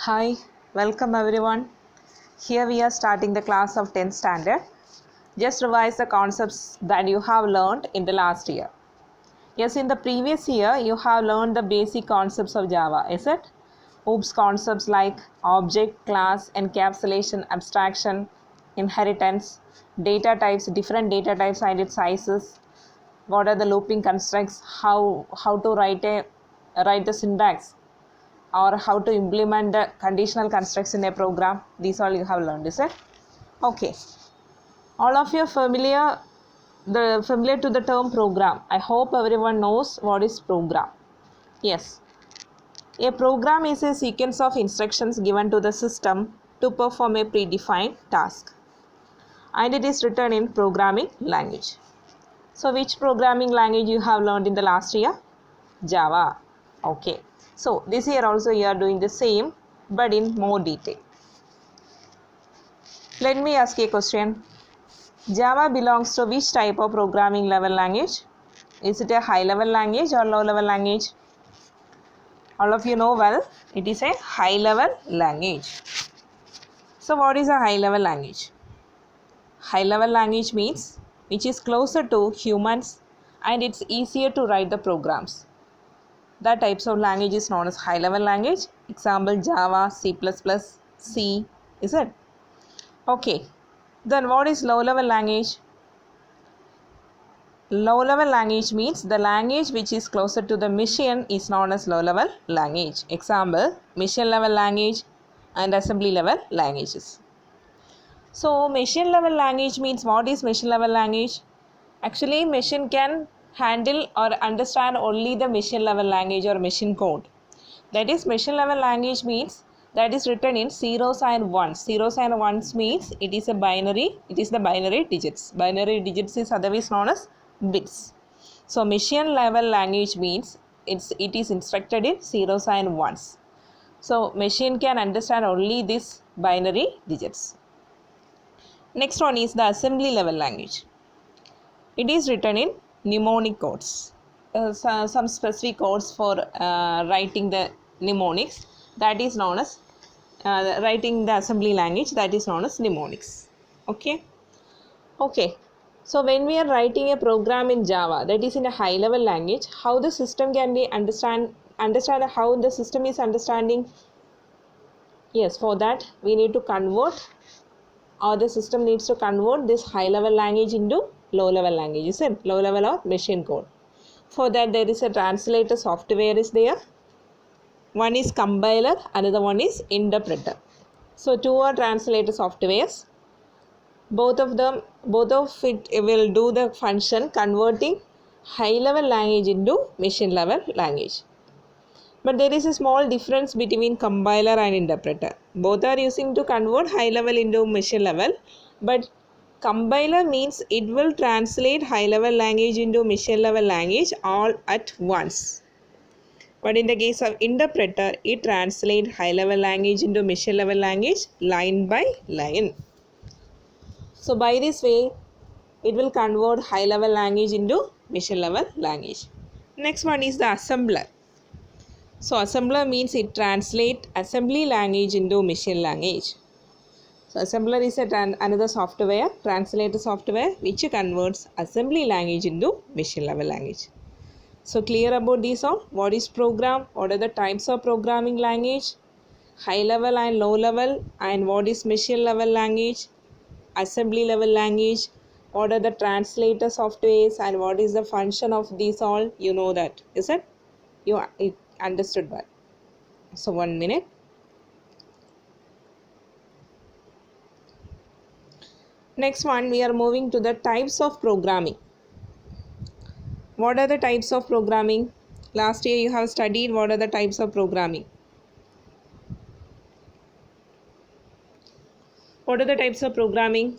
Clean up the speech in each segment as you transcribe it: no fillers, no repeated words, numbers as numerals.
Hi, welcome everyone. Here we are starting the class of 10th standard. Just revise the concepts that you have learned in the last year. Yes, in the previous year you have learned the basic concepts of Java, is it? OOPS concepts like object, class, encapsulation, abstraction, inheritance, data types, different data types and its sizes. What are the looping constructs? How to write the syntax, or how to implement the conditional constructs in a program. These all you have learned, is it? Okay, all of you familiar to the term program. I hope everyone knows what is program. Yes, a program is a sequence of instructions given to the system to perform a predefined task, and it is written in programming language. So which programming language you have learned in the last year? Java. Okay, so this year also you are doing the same but in more detail. Let me ask you a question. Java belongs to which type of programming level language? Is it a high level language or low level language? All of you know well, it is a high level language. So what is a high level language? High level language means which is closer to humans and it's easier to write the programs. The types of language is known as high level language. Example Java, C++, C, is it? Okay, then what is low level language? Low level language means the language which is closer to the machine is known as low level language. Example, machine level language and assembly level languages. So machine level language means what is machine level language? Actually, machine can handle or understand only the machine level language or machine code. That is, machine level language means that is written in zeros and ones. Zeros and ones means it is a binary. It is the binary digits. Binary digits is otherwise known as bits. So machine level language means it is instructed in zeros and ones. So machine can understand only this binary digits. Next one is the assembly level language. It is written in mnemonic codes. Some specific codes for writing the mnemonics, that is known as writing the assembly language, that is known as mnemonics. Okay. So when we are writing a program in Java, that is in a high level language, how the system can be understand how the system is understanding. Yes, for that we need to convert, or the system needs to convert this high level language into low level language, is it? Low level or machine code. For that there is a translator software is there. One is compiler, another one is interpreter. So two are translator softwares. Both of it will do the function converting high level language into machine level language. But there is a small difference between compiler and interpreter. Both are using to convert high level into machine level, but compiler means it will translate high level language into machine level language all at once. But in the case of interpreter, it translates high level language into machine level language line by line. So by this way, it will convert high level language into machine level language. Next one is the assembler. So assembler means it translates assembly language into machine language. So assembler is another software, translator software, which converts assembly language into machine level language. So clear about these all? What is program? What are the types of programming language? High level and low level, and what is machine level language? Assembly level language. What are the translator softwares and what is the function of these all? You know that, is it? You understood that. So 1 minute. Next one, we are moving to the types of programming. What are the types of programming? Last year you have studied what are the types of programming. What are the types of programming?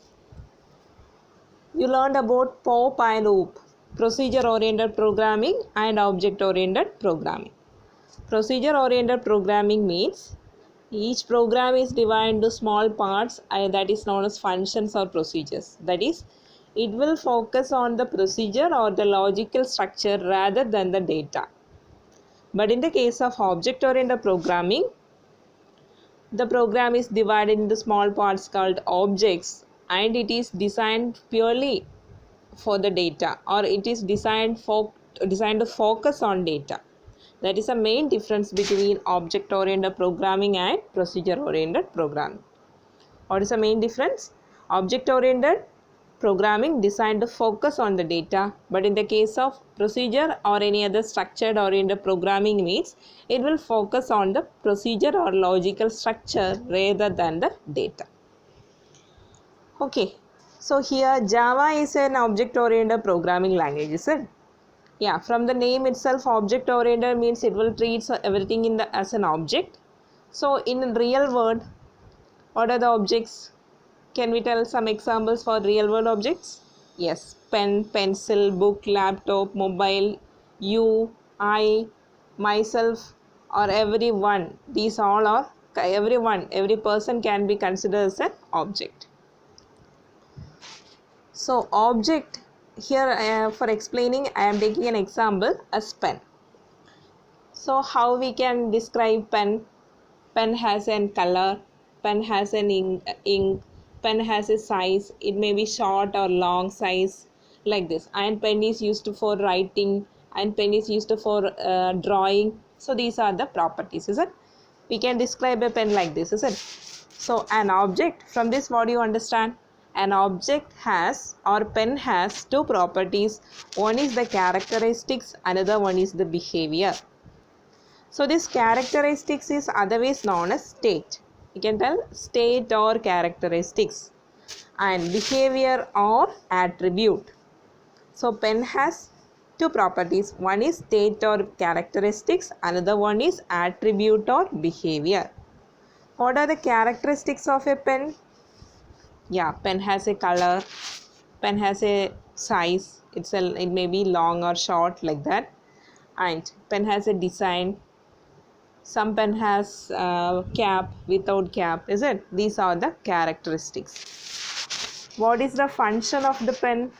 You learned about POP and OOP, procedure oriented programming and object oriented programming. Procedure oriented programming means each program is divided into small parts that is known as functions or procedures. That is, it will focus on the procedure or the logical structure rather than the data. But in the case of object oriented programming, The program is divided into small parts called objects, and it is designed purely for the data, or it is designed to focus on data. That is the main difference between object oriented programming and procedure oriented programming. What is the main difference? Object oriented programming designed to focus on the data, but in the case of procedure or any other structured oriented programming means it will focus on the procedure or logical structure rather than the data. Okay, so here Java is an object oriented programming language, is it? Yeah, from the name itself, object oriented means it will treat everything as an object. So in real world, what are the objects? Can we tell some examples for real world objects? Yes, pen, pencil, book, laptop, mobile, you, I, myself, or everyone. These all are every person can be considered as an object. So object here, for explaining, I am taking an example as pen. So how we can describe pen? Pen has a color, pen has an ink, pen has a size. It may be short or long size, like this. And pen is used for writing, and pen is used for drawing. So these are the properties, is it? We can describe a pen like this, is it? So an object, from this what do you understand? An object has, or pen has, two properties. One is the characteristics, another one is the behavior. So this characteristics is otherwise known as state. You can tell state or characteristics, and behavior or attribute. So pen has two properties. One is state or characteristics, another one is attribute or behavior. What are the characteristics of a pen? Yeah, pen has a color, pen has a size. It may be long or short, like that. And pen has a design. Some pen has cap, without cap, is it? These are the characteristics. What is the function of the pen?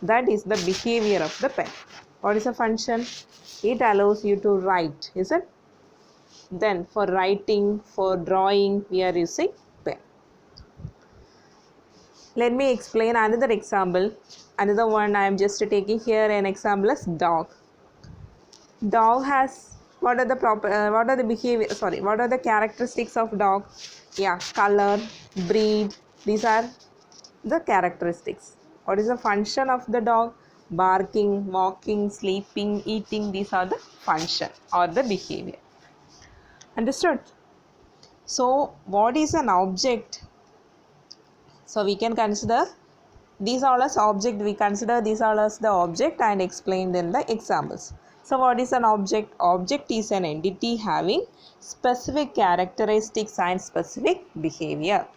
That is the behavior of the pen. What is the function? It allows you to write, is it? Then for writing, for drawing, we are using pen. Let me explain another example. Another one I am just taking here an example as dog. Dog has, what are the characteristics of dog? Yeah, color, breed, these are the characteristics. What is the function of the dog? Barking, walking, sleeping, eating, these are the function or the behavior. Understood? So what is an object? So we can consider these all as object. We consider these all as the object and explained in the examples. So what is an object? Object is an entity having specific characteristics and specific behavior.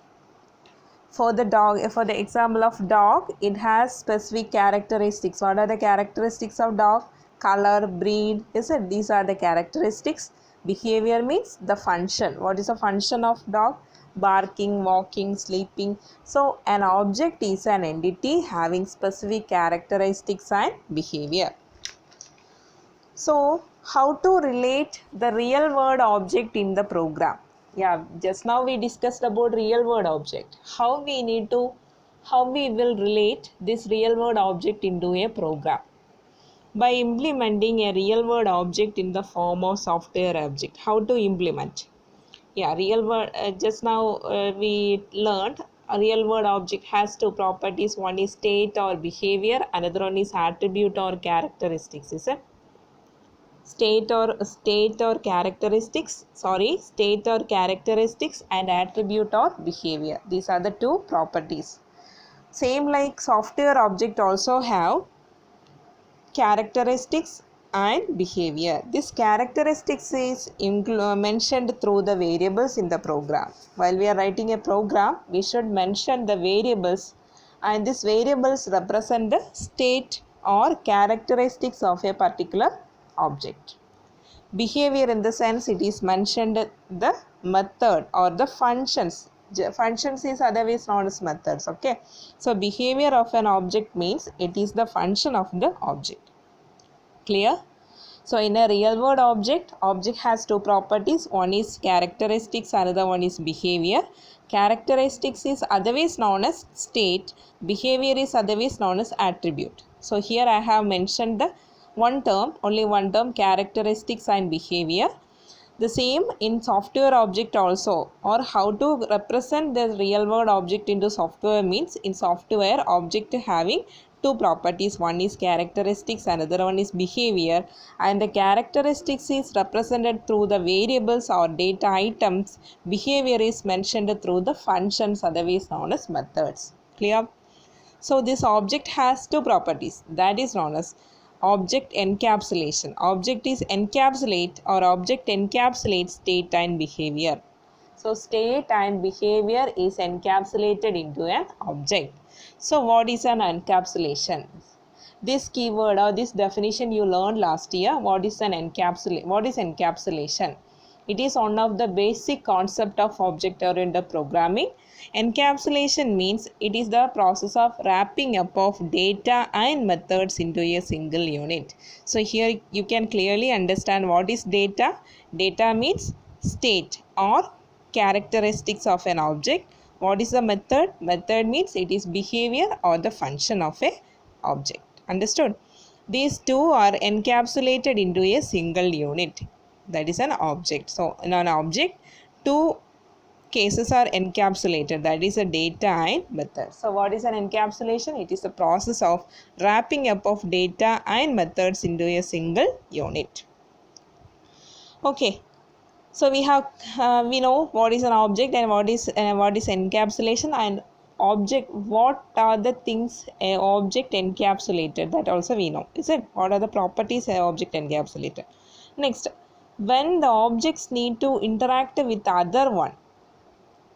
For the example of dog, it has specific characteristics. What are the characteristics of dog? Color, breed, is it? These are the characteristics. Behavior means the function. What is the function of dog? Barking, walking, sleeping. So an object is an entity having specific characteristics and behavior. So how to relate the real world object in the program? Yeah, just now we discussed about real world object. How we will relate this real world object into a program? By implementing a real world object in the form of software object. How to implement? Yeah, real world, just now we learned a real world object has two properties. One is state or behavior, another one is attribute or characteristics, is it? State or characteristics and attribute or behavior. These are the two properties. Same like software object also have characteristics and behavior. This characteristics is mentioned through the variables in the program. While we are writing a program, we should mention the variables, and these variables represent the state or characteristics of a particular object. Behavior, in the sense, it is mentioned the method or the functions. Functions is otherwise known as methods. Okay, so behavior of an object means it is the function of the object. Clear? So in a real world object has two properties. One is characteristics, another one is behavior. Characteristics is otherwise known as state. Behavior is otherwise known as attribute. So here I have mentioned the only one term, characteristics and behavior. The same in software object also, or how to represent the real world object into software means in software object having two properties. One is characteristics, another one is behavior, and the characteristics is represented through the variables or data items. Behavior is mentioned through the functions, otherwise known as methods. Clear? So this object has two properties, that is known as object encapsulation. Object is encapsulate or object encapsulates state and behavior. So state and behavior is encapsulated into an object. So what is an encapsulation? This keyword or this definition you learned last year. What is encapsulation? It is one of the basic concept of object-oriented programming. Encapsulation means it is the process of wrapping up of data and methods into a single unit. So here you can clearly understand what is data. Data means state or characteristics of an object. What is the method? Method means it is behavior or the function of a object. Understood? These two are encapsulated into a single unit. That is an object. So in an object, two cases are encapsulated, that is a data and method. So what is an encapsulation? It is the process of wrapping up of data and methods into a single unit. Okay, so we know what is an object and what is encapsulation, and object, what are the things a object encapsulated, that also we know, is it? What are the properties a object encapsulated? Next, when the objects need to interact with other one,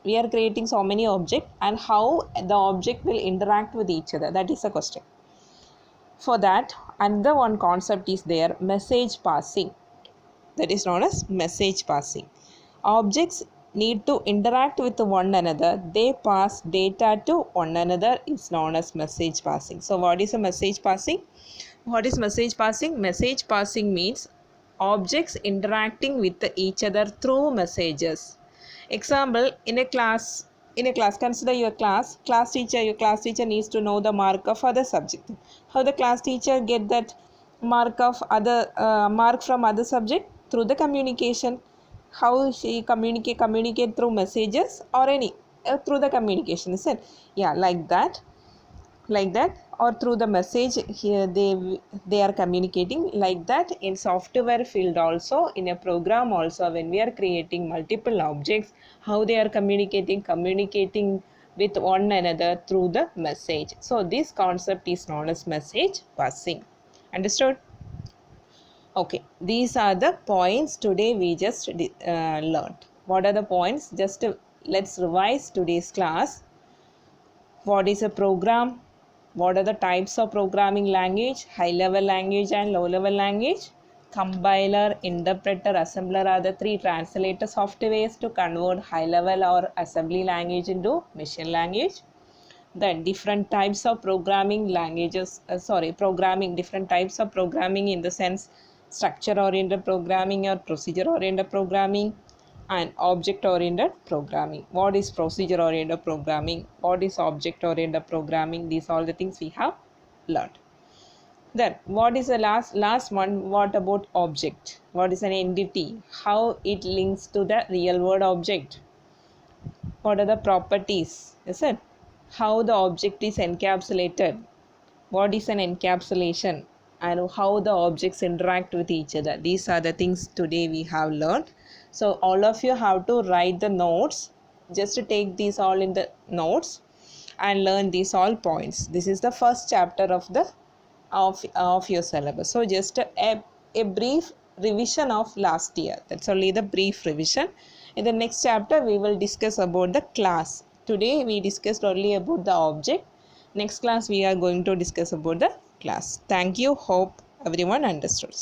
we are creating so many objects, and how the object will interact with each other, that is the question. For that, another one concept is there, message passing. That is known as message passing. Objects need to interact with one another, they pass data to one another, is known as message passing. So what is a message passing? What is message passing? Message passing means objects interacting with each other through messages. Example, in a class, consider your class teacher. Your class teacher needs to know the mark of other subject. How the class teacher get that mark of other mark from other subject? Through the communication. How she communicate through messages or any through the communication, is it? Yeah, like that, or through the message. Here they are communicating like that. In software field also, in a program also, when we are creating multiple objects, how they are communicating with one another through the message. So this concept is known as message passing. Understood? Okay, these are the points today we just learned. What are the points? Just let's revise today's class. What is a program? What are the types of programming language? High level language and low level language. Compiler, interpreter, assembler are the three translator softwares to convert high level or assembly language into machine language. Then different types of programming languages, different types of programming in the sense structure oriented programming or procedure oriented programming, and object oriented programming. What is procedure oriented programming? What is object oriented programming? These are all the things we have learned. Then what is the last one? What about object? What is an entity? How it links to the real world object? What are the properties? Is it? How the object is encapsulated? What is an encapsulation? And how the objects interact with each other. These are the things today we have learned. So all of you have to write the notes. Just to take these all in the notes and learn these all points. This is the first chapter of your syllabus. So just a brief revision of last year. That's only the brief revision. In the next chapter we will discuss about the class. Today we discussed only about the object. Next class we are going to discuss about the class. Thank you. Hope everyone understood.